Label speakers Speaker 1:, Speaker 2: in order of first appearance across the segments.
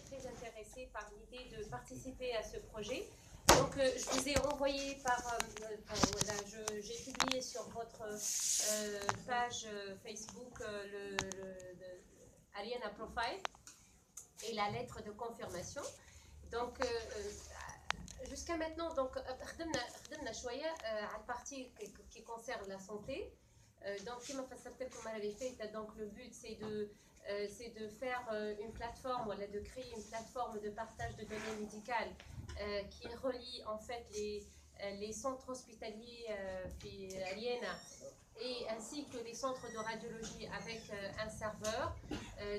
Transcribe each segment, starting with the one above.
Speaker 1: très intéressée par l'idée de participer à ce projet. Donc, je vous ai envoyé voilà, j'ai publié sur votre page Facebook Aliena Profile et la lettre de confirmation. Donc, jusqu'à maintenant, donc, خدمنا شوية على الpartie qui concerne la santé. Donc, donc le but c'est de faire une plateforme, voilà, de créer une plateforme de partage de données médicales qui relie en fait les centres hospitaliers Aliena et ainsi que les centres de radiologie avec un serveur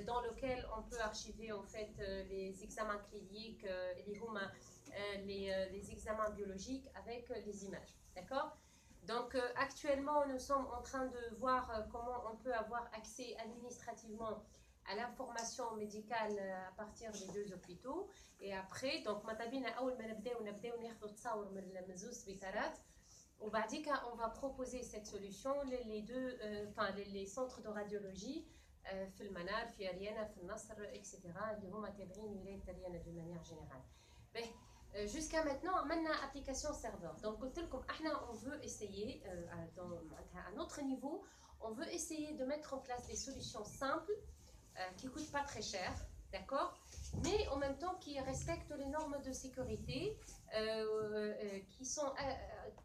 Speaker 1: dans lequel on peut archiver en fait les examens cliniques, les examens biologiques avec les images. D'accord ? Donc actuellement, nous sommes en train de voir comment on peut avoir accès administrativement à l'information médicale à partir des deux hôpitaux. Et après, donc أول ما نبداو ناخذوا تصاور من زوج سبيطارات وبعديك on va proposer cette solution les centres de radiologie في المنار في أريانا في النصر etc. اللي هما تابعين ولاية أريانا d'une manière générale. Jusqu'à maintenant, on a une application serveur. Donc, on veut essayer, à notre niveau, on veut essayer de mettre en place des solutions simples, qui ne coûtent pas très cher, d'accord, mais en même temps qui respectent les normes de sécurité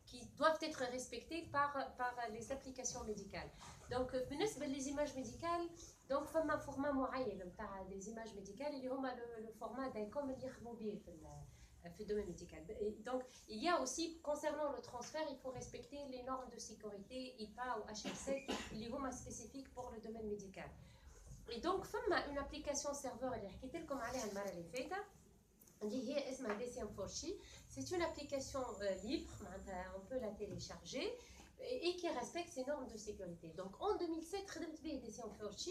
Speaker 1: qui doivent être respectées par les applications médicales. Donc, les images médicales, donc, il y a un format معين des images médicales, il y a le format d'ICOM اللي يخدموا به في الدوmaine médical. Donc, il y a aussi, concernant le transfert, il faut respecter les normes de sécurité IPA ou HL7 qui sont spécifiques pour le domaine médical. Et donc, il y a une application serveur اللي حكيت لكم عليها المرة اللي فاتت اللي هي اسمها DCM4C. C'est une application libre, on peut la télécharger et qui respecte ces normes de sécurité. Donc, en 2007, خدمت به DCM4C,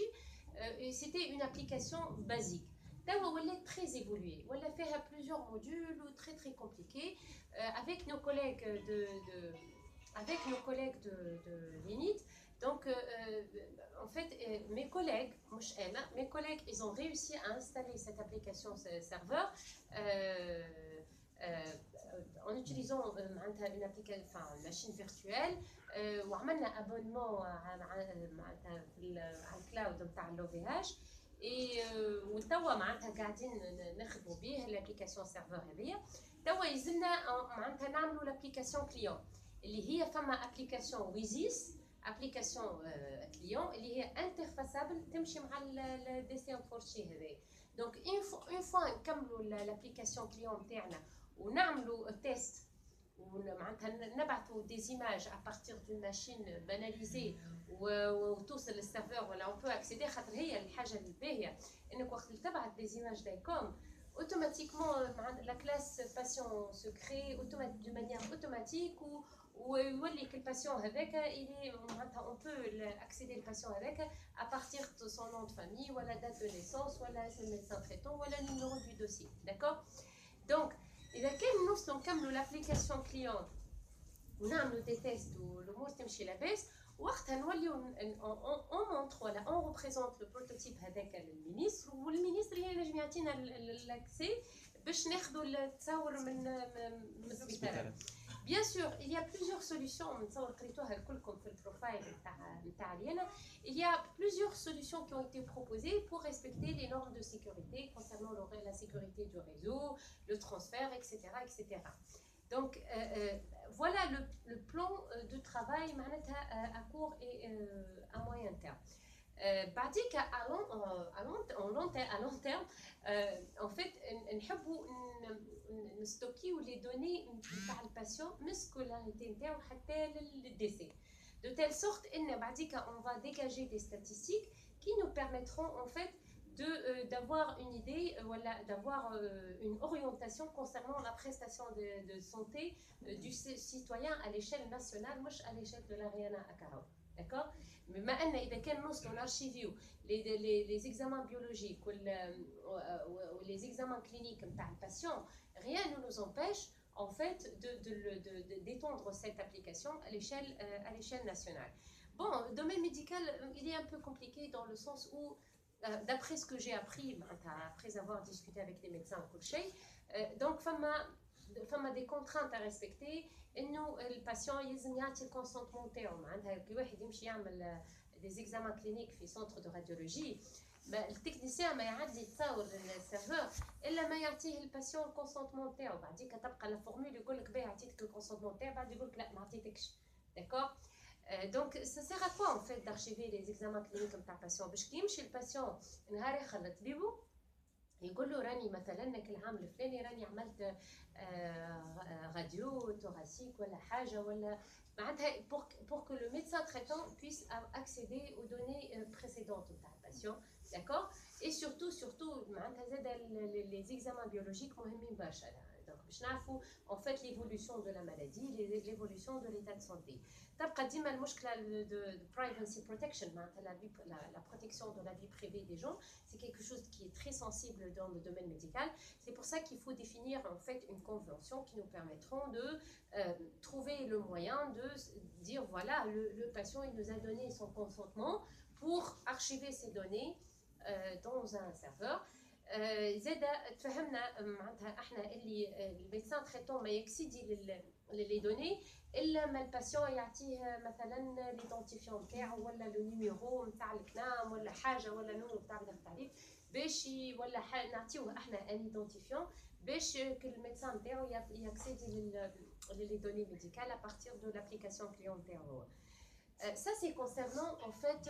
Speaker 1: c'était une application basique. Elle est très évoluée. Elle a fait plusieurs modules très très compliqués avec nos collègues de l'INIT. Donc, en fait, mes collègues, ils ont réussi à installer cette application serveur en utilisant une application, une machine virtuelle. وعملنا abonnement على الكلاود نتاع l'OVH. Et وتوا معناتها قاعدين نخدموا به الابليكاسيون سيرفر هذيا. توا يزلنا معناتها نعملوا الابليكاسيون كليون اللي هي فما ابليكاسيون ويزيس ابليكاسيون كليون اللي هي انترفاسابل تمشي مع الدي سي ام 4 شي هذايا. دونك اون فوا نكملوا الابليكاسيون كليون تاعنا ونعملوا تيست ومعناتها نبعثوا دي ايماج à partir d'une machine banalisée وتوصل للسيرفر ولا اون بو اكسيدي. خاطر هي الحاجه الباهيه انك وقت اللي تبعث دي ايماج دايكوم اوتوماتيكمون لا كلاس باسيون سو كري دو مانيير اوتوماتيك ويولي كل باسيون هذاك الي معناتها اون بو اكسيدي الباسيون هذاك à partir de son nom de famille ولا date de naissance ولا اسم الميدسان تريتون ولا numéro du dossier. D'accord? Donc إذا كان نوصلوا نكملوا l'application client ونعملوا دي تيست والامور تمشي لاباس وقتها نوليو اون مونطر ولا اون ريبريزونت لو بروتوتيب هذاك للمينيستر والمينيستر ينجم يعطينا لاكسي باش ناخذوا التصاور من السبيطار. Bien sûr, il y a plusieurs solutions. Il y a plusieurs solutions qui ont été proposées pour respecter les normes de sécurité concernant la sécurité du réseau, le transfert, etc. etc. Donc, voilà le plan de travail à court et à moyen terme. بعديك à long terme, en fait, نحبوا نستوكيو لي دوني نتاع الباسيون من سكولاريتي نتاعو حتى للديسي de telle sorte ان بعديك on va dégager des statistiques qui nous permettront en fait d'avoir une idée voilà d'avoir une orientation concernant la prestation de santé du citoyen à l'échelle nationale مش à l'échelle de l'Ariana à Cahors. D'accord? Mais maintenant, إذا كان نوصلوا نارشيفيو les examens biologiques ou les examens cliniques نتاع الباسيون, rien ne nous empêche en fait d'étendre cette application à l'échelle nationale. Bon, le domaine médical, il est un peu compliqué dans le sens où d'après ce que j'ai appris, après avoir discuté avec les médecins, donc, فما des contraintes à respecter. انه الباسيون يلزم يعطي الكونسنتمون تاعو، معناتها كي واحد يمشي يعمل des examens cliniques في سنتر دو راديولوجي، التكنيسيان ما يعدي يتصور للسيرفور الا ما يعطيه الباسيون الكونسنتمون تاعو. بعديك تبقى لا فورمول يقول لك باهي عطيتك الكونسنتمون تاعو، بعد يقول لك لا ما عطيتكش. داكور. Donc, ça sert à quoi en fait d'archiver les examens cliniques نتاع patient؟ باش كي يمشي الباسيون نهار اخر لطبيبو يقول له راني مثلا كل العام الفلاني راني عملت راديو thoracique ولا حاجه ولا معناتها pour que le médecin traitant puisse accéder aux données précédentes نتاع الباسيون. D'accord. Et surtout معناتها زاد les examens biologiques مهمين برشا. Donc باش نعرفوا en fait l'évolution de la maladie, l'évolution de l'état de santé. تبقى ديما المشكله de privacy protection معناتها la protection de la vie privée des gens, c'est quelque chose qui est très sensible dans le domaine médical. C'est pour ça qu'il faut définir en fait une convention qui nous permettront de trouver le moyen de dire voilà, le patient il nous a donné son consentement pour archiver ces données dans un serveur. زاد تفهمنا معناتها احنا اللي الميدسان تريتون ما يكسيدي لي دوني الا ما الباسيون يعطيه مثلا ليدونتيفيون نتاعو ولا لو نيميرو نتاع الكنام ولا حاجه ولا نوع نتاع التعريف باش ولا نعطيوه احنا ان ايدونتيفيون باش كل الميدسان نتاعو يكسيدي لي دوني ميديكال à partir de l'application client نتاعو. Ça c'est concernant en fait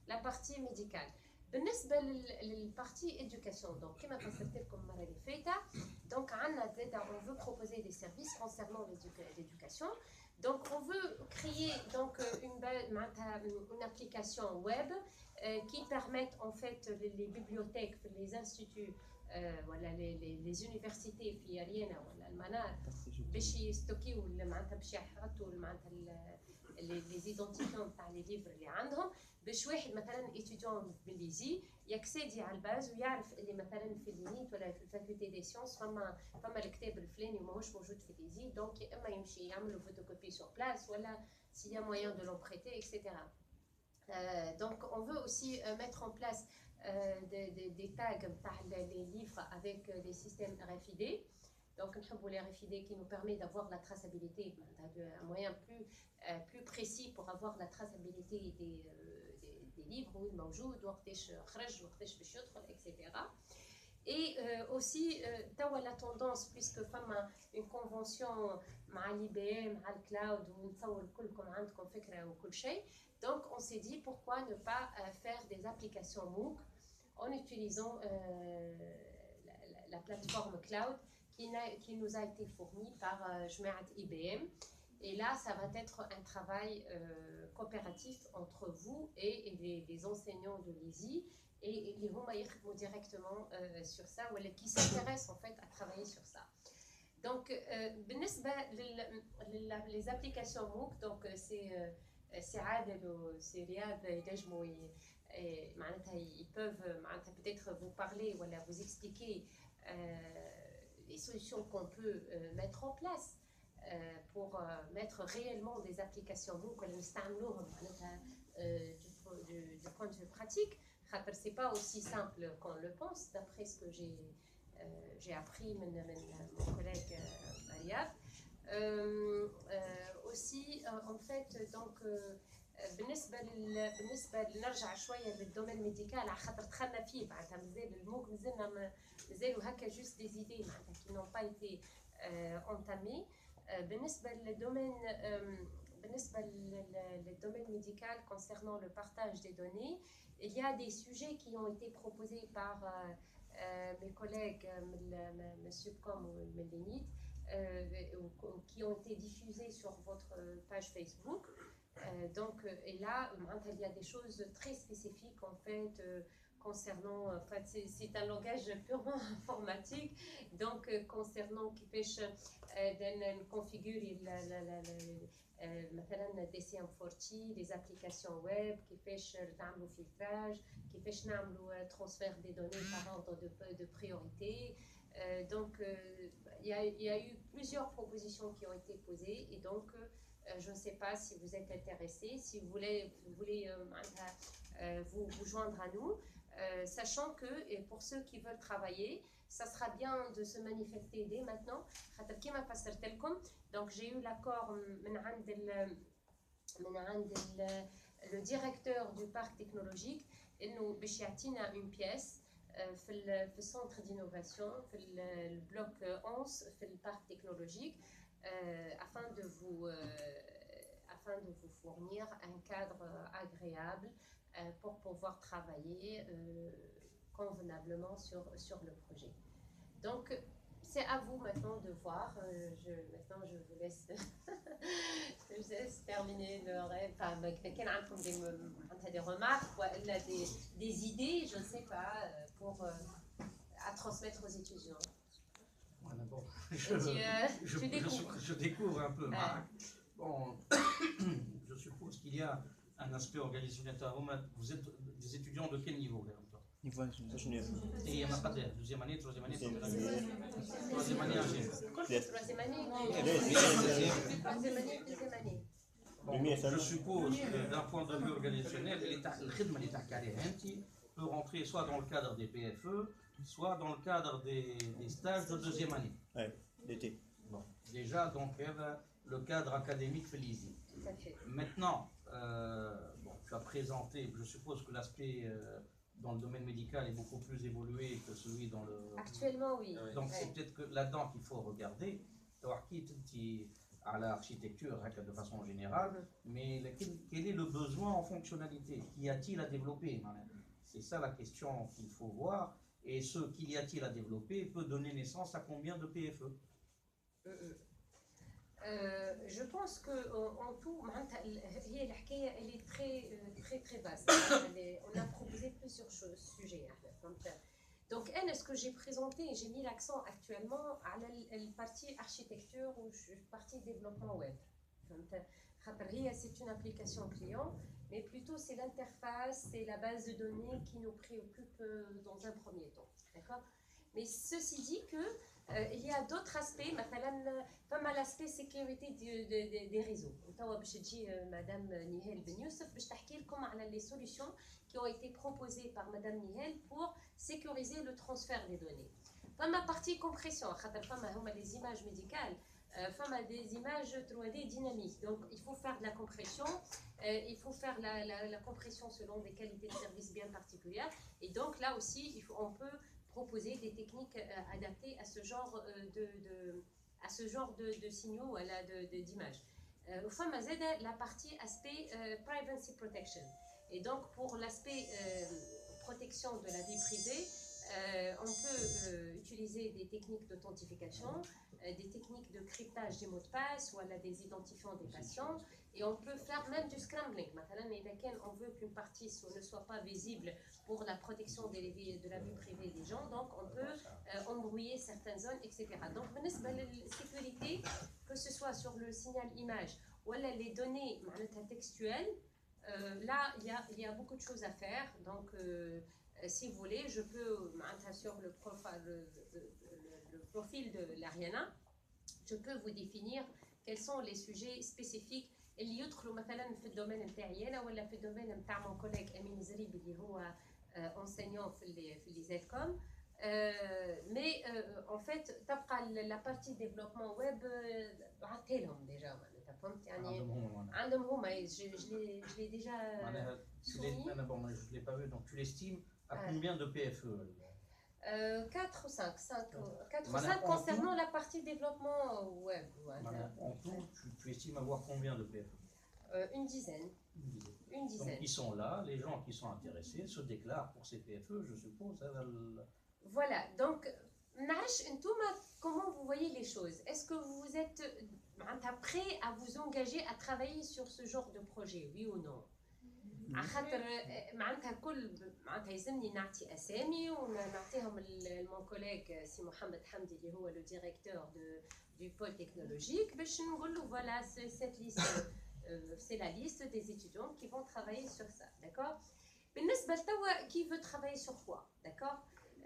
Speaker 1: la partie médicale. بالنسبه للبارتي éducation, donc كما فسرت لكم المره اللي فاتت, donc عندنا زاد on veut proposer des services concernant l'éducation. Donc on veut créer donc une application web qui permette en fait les bibliothèques, les instituts, voilà les universités في اريانا ولا المنار باش يستوكيو معناتها باش يحطوا معناتها les identifiants تاع les livres اللي عندهم, باش واحد مثلا étudiant بالليزي يكسيدي على الباز ويعرف اللي مثلا في اللينيت ولا في الفاكولتي دي سيونس فما الكتاب الفلاني وماهوش موجود في الليزي, دونك يا اما يمشي يعمل له فوتوكوبي سور بلاس ولا s'il y a moyen de l'emprunter, etc. Donc on veut aussi mettre en place des tags تاع les livres avec des systèmes RFID. Donc les RFID qui nous permet d'avoir la traçabilité, un moyen plus précis pour avoir la traçabilité des livres où il موجود وقتاش خرج وقتاش باش يدخل, etc. Et aussi la tendance, puisque فما une convention مع l'IBM مع الكلاود ونتصور كلكم عندكم فكره وكل شيء, donc on s'est dit pourquoi ne pas faire des applications MOOC en utilisant la plateforme cloud qui nous a été fournie par جماعة IBM. Et là, ça va être un travail coopératif entre vous et les enseignants de l'ISI et les vont directement sur ça, ou qui s'intéressent en fait à travailler sur ça. Donc, les applications MOOC, donc c'est Adel ou c'est Riyad, ils peuvent peut-être vous parler ou vous expliquer les solutions qu'on peut mettre en place pour mettre réellement des applications MOOC du point de vue pratique. C'est pas aussi simple qu'on le pense, d'après ce que j'ai appris de mon collègue Mariab. Aussi, en fait, donc بالنسبه نرجع شويه للدومين ميديكال على خاطر دخلنا فيه معناتها مازال الموك مازالوا هكا جوست دي زيدي معناتها qui n'ont pas été entamées. بالنسبه للدومين médical concernant le partage des données, il y a des sujets qui ont été proposés par mes collègues monsieur Com ou Mélinit, qui ont été diffusés sur votre page Facebook. Donc, et là, il y a des choses très spécifiques en fait concernant, c'est un langage purement informatique, donc concernant qui pêche configurer مثلا DCM40, les applications web, كيفاش نعملوا filtrage, كيفاش نعملوا transfert des données par ordre de priorité. Donc il y a eu plusieurs propositions qui ont été posées, et donc je ne sais pas si vous êtes intéressés, si vous voulez vous joindre à nous, sachant que et pour ceux qui veulent travailler, ça sera bien de se manifester dès maintenant. Donc j'ai eu l'accord le directeur du parc technologique انه باش يعطينا une pièce في الcentre d'innovation في le bloc 11 في le parc technologique afin de vous fournir un cadre agréable pour pouvoir travailler convenablement sur le projet. Donc c'est à vous maintenant de voir. Maintenant, je vous laisse, je vous laisse terminer le rêve. Enfin, quelqu'un a des remarques ou des idées, je ne sais pas, pour à transmettre aux étudiants.
Speaker 2: Voilà, bon.
Speaker 1: Je
Speaker 2: découvre un peu, Marc. Bon, je suppose qu'il y a un aspect organisationnel. Vous êtes des étudiants de quel niveau là?
Speaker 3: Niveau ingénieur.
Speaker 2: Et il n'y en a pas de deuxième année, troisième année,
Speaker 1: Troisième année, deuxième année.
Speaker 2: Bon, je suppose que d'un point de vue organisationnel, le peut rentrer soit dans le cadre des PFE, soit dans le cadre des stages de deuxième année.
Speaker 3: Oui, l'été.
Speaker 2: Bon, déjà, donc, le cadre académique fait l'ISI.
Speaker 1: Tout à fait.
Speaker 2: Maintenant, bon, tu as présenté, je suppose que l'aspect dans le domaine médical est beaucoup plus évolué que celui dans le...
Speaker 1: Actuellement, oui.
Speaker 2: Donc c'est peut-être que là-dedans qu'il faut regarder, à l'architecture de façon générale, mais quel est le besoin en fonctionnalité? Qu'y a-t-il à développer? C'est ça la question qu'il faut voir. Et ce qu'il y a-t-il à développer peut donner naissance à combien de PFE?
Speaker 1: Je pense qu'en tout, elle est très vaste. On a proposé plusieurs sujets. Donc, ce que j'ai présenté, j'ai mis l'accent actuellement à la partie architecture ou partie développement web. C'est une application client, mais plutôt c'est l'interface, c'est la base de données qui nous préoccupe dans un premier temps. D'accord? Mais ceci dit que il y a d'autres aspects, pas mal l'aspect sécurité des réseaux. Madame Nihel Ben Youssef, je vais vous les solutions qui ont été proposées par Madame Nihel pour sécuriser le transfert des données. Pas ma partie compression, les images médicales, des images 3D dynamiques. Donc il faut faire de la compression, il faut faire la compression selon des qualités de service bien particulières. Et donc là aussi, on peut proposer des techniques adaptées à ce genre de signaux, d'images. Au fond, la partie aspect privacy protection. Et donc pour l'aspect protection de la vie privée, on peut utiliser des techniques d'authentification, des techniques de cryptage des mots de passe ou des identifiants des patients. Et on peut faire même du scrambling. On veut qu'une partie ne soit pas visible pour la protection de la vie privée des gens. Donc, on peut embrouiller certaines zones, etc. Donc, la sécurité, que ce soit sur le signal image ou les données textuelles, là, il y a beaucoup de choses à faire. Donc, si vous voulez, je peux, sur le profil de l'Ariana, je peux vous définir quels sont les sujets spécifiques اللي يدخلوا مثلا في الدومين نتاعي انا ولا في الدومين نتاع مون كوليج امين زريب اللي هو enseignant في les ZCOM. Mais en fait تبقى la partie développement web بعثت لهم déjà معناتها فهمت يعني عندهم هما je l'ai déjà
Speaker 2: soumis. Bon, je l'ai pas vu, donc tu l'estimes à combien de PFE?
Speaker 1: 4 ou 5, 4 ou 5 concernant la partie développement web.
Speaker 2: En tout, tu estimes avoir combien de PFE?
Speaker 1: Une dizaine.
Speaker 2: Donc ils sont là, les gens qui sont intéressés se déclarent pour ces PFE, je suppose.
Speaker 1: Voilà, donc, comment vous voyez les choses? Est-ce que vous êtes prêt à vous engager à travailler sur ce genre de projet, oui ou non? خاطر معناتها الكل معناتها يلزمني نعطي اسامي ونعطيهم المون كوليغ سي محمد حمدي اللي هو لو ديريكتور du pôle technologique باش نقول له voilà cette liste c'est la liste des étudiants qui vont travailler sur ça, d'accord? بالنسبه لتوا qui veut travailler sur quoi, d'accord?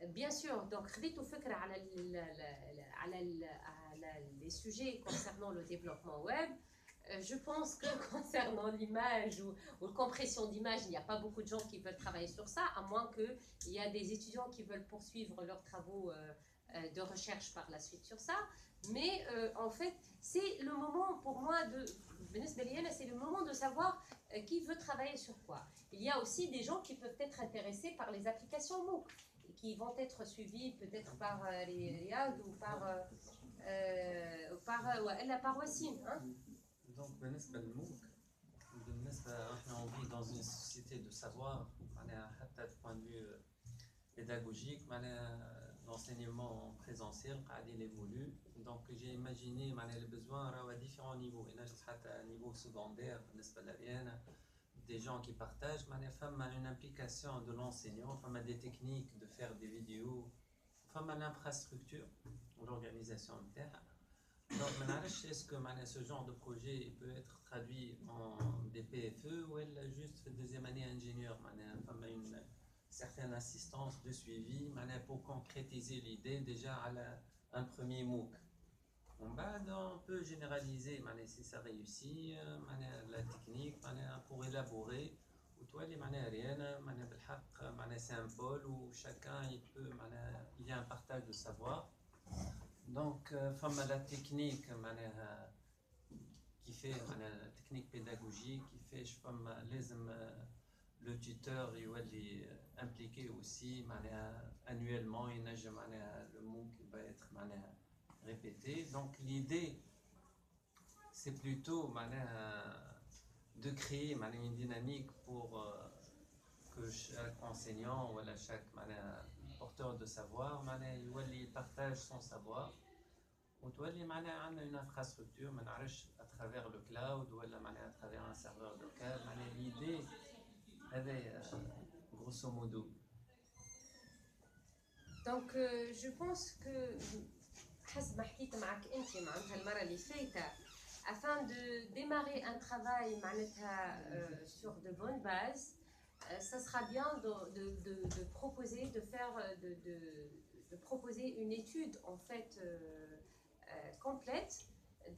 Speaker 1: Bien sûr, donc خديتوا فكره على les sujets concernant le développement web. Je pense que concernant l'image ou la compression d'image, il n'y a pas beaucoup de gens qui veulent travailler sur ça, à moins qu'il y a des étudiants qui veulent poursuivre leurs travaux de recherche par la suite sur ça. Mais en fait, c'est le moment pour moi c'est le moment de savoir qui veut travailler sur quoi. Il y a aussi des gens qui peuvent être intéressés par les applications MOOC, qui vont être suivis peut-être par les RIAD ou par Wassim. Hein?
Speaker 4: Donc, بالنسبة للموك on vit dans une société de savoir, حتى du point de vue pédagogique, l'enseignement en présentiel il évolue. Donc j'ai imaginé les besoins à différents niveaux. Et là, à niveau secondaire, des gens qui partagent, une implication de l'enseignant, des techniques de faire des vidéos, l'infrastructure, l'organisation de terre. Donc, est-ce que ce genre de projet peut être traduit en des PFE ou juste deuxième année ingénieur, une certaine assistance de suivi pour concrétiser l'idée déjà à un premier MOOC. On peut généraliser si ça réussit, la technique pour élaborer. Ou toi, c'est un pôle où chacun il y a un partage de savoir. Donc, la technique qui fait la technique pédagogique, qui fait le tuteur il est impliqué aussi annuellement. Le MOOC va être répété. Donc, l'idée, c'est plutôt de créer une dynamique pour que chaque enseignant ou chaque porteur de savoir il partage son savoir. وتولي عندنا une infrastructure à travers le cloud ou à travers un serveur local. L'idée grosso modo.
Speaker 1: Donc je pense que حسب ما حكيت معك انت معناتها المره اللي فاتت afin de démarrer un travail sur de bonnes bases, ça sera bien de proposer de proposer une étude en fait complète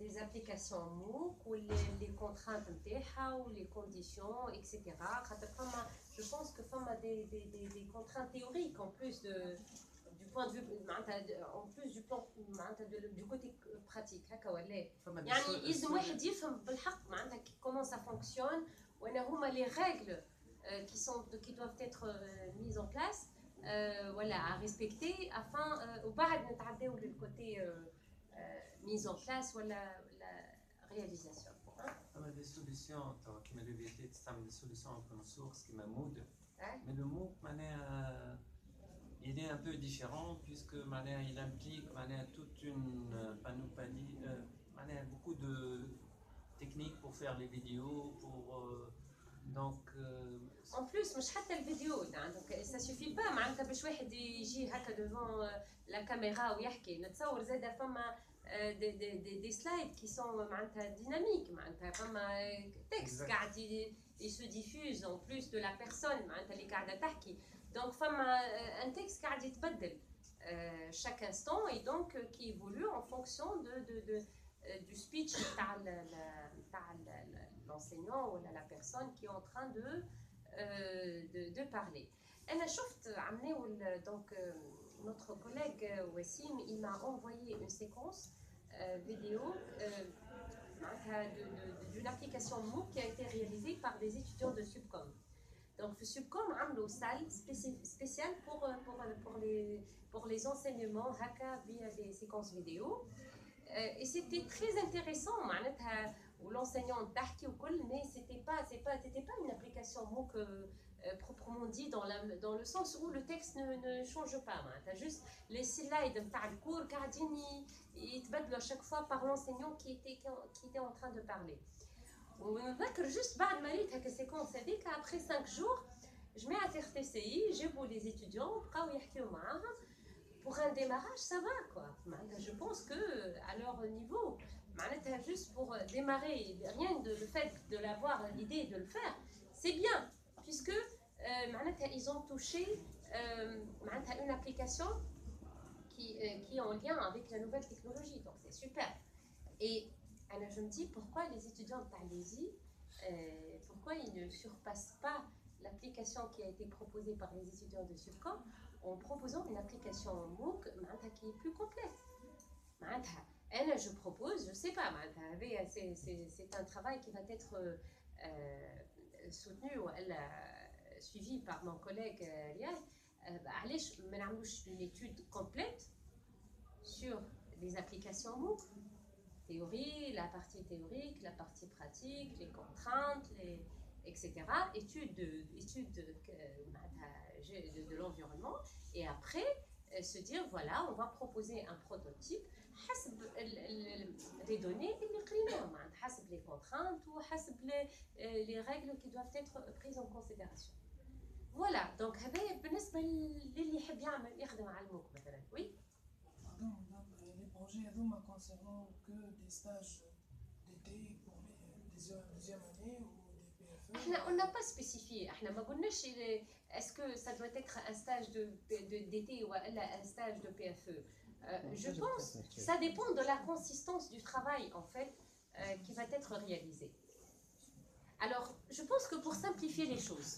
Speaker 1: des applications MOOC ou les contraintes ou les conditions, etc. Je pense que des contraintes théoriques en plus du point de vue en plus du côté pratique. يعني لازم واحد يفهم بالحق معناتها comment ça fonctionne وأنا هما les règles qui doivent être mises en place à respecter afin وبعد نتعداو للكوتي mise en place ou la réalisation.
Speaker 4: Des solutions, qui m'a développé des solutions open source qui m'a Mood. Mais le MOOC, il est un peu différent puisque il implique toute une panoplie, beaucoup de techniques pour faire les vidéos, donc
Speaker 1: en plus مش حتى الفيديو donc ça suffit pas معناتها باش واحد يجي هكا devant la caméra ويحكي نتصور زاده فما des slides qui sont dynamiques texte قاعد il se diffuse en plus de la personne اللي قاعده تحكي donc فما un texte قاعد يتبدل chaque instant et donc qui évolue en fonction du speech تاع l'enseignant ou la personne qui est en train de parler. أنا شفت donc notre collègue Wassim, il m'a envoyé une séquence vidéo d'une application MOOC qui a été réalisée par des étudiants de Subcom. Donc Subcom a une salle spéciale pour les enseignements via des séquences vidéo. Et c'était très intéressant où l'enseignant تحكي وكل mais c'était pas une application MOOC proprement dit dans le sens où le texte ne change pas. T'as juste les slides نتاع الكور قاعدين يتبدلوا à chaque fois par l'enseignant qui était en train de parler. ونذكر juste بعد ما ريت هكا السيكونس هذيك après 5 jours je mets à RTCI جابوا les étudiants بقاو يحكيوا معاهم. Pour un démarrage, ça va quoi. Je pense que à leur niveau, juste pour démarrer, rien de le fait de l'avoir l'idée de le faire, c'est bien puisque ils ont touché une application qui est en lien avec la nouvelle technologie, donc c'est super. Et Alors je me dis pourquoi les étudiants de Talési, pourquoi ils ne surpassent pas l'application qui a été proposée par les étudiants de Subcom en proposant une application MOOC qui est plus complète. Je propose, je ne sais pas, c'est un travail qui va être soutenu ou suivi par mon collègue Riyad. علاش ما نعملوش une étude complète sur les applications MOOC, théorie, la partie théorique, la partie pratique, les contraintes, etc. Étude de l'environnement, et après se dire voilà, on va proposer un prototype حسب les données اللي قريناهم, حسب les contraintes ou حسب les règles qui doivent être prises en considération. Voilà, donc هذا بالنسبة للي يحب يخدم على الموك مثلا. Oui.
Speaker 5: Les projets concernant que des stages d'été pour les deuxième année ou des PFE.
Speaker 1: On n'a pas spécifié. Est-ce que ça doit être un stage d'été ou un stage de PFE? Je pense que ça dépend de la consistance du travail en fait qui va être réalisé. Alors, je pense que pour simplifier les choses,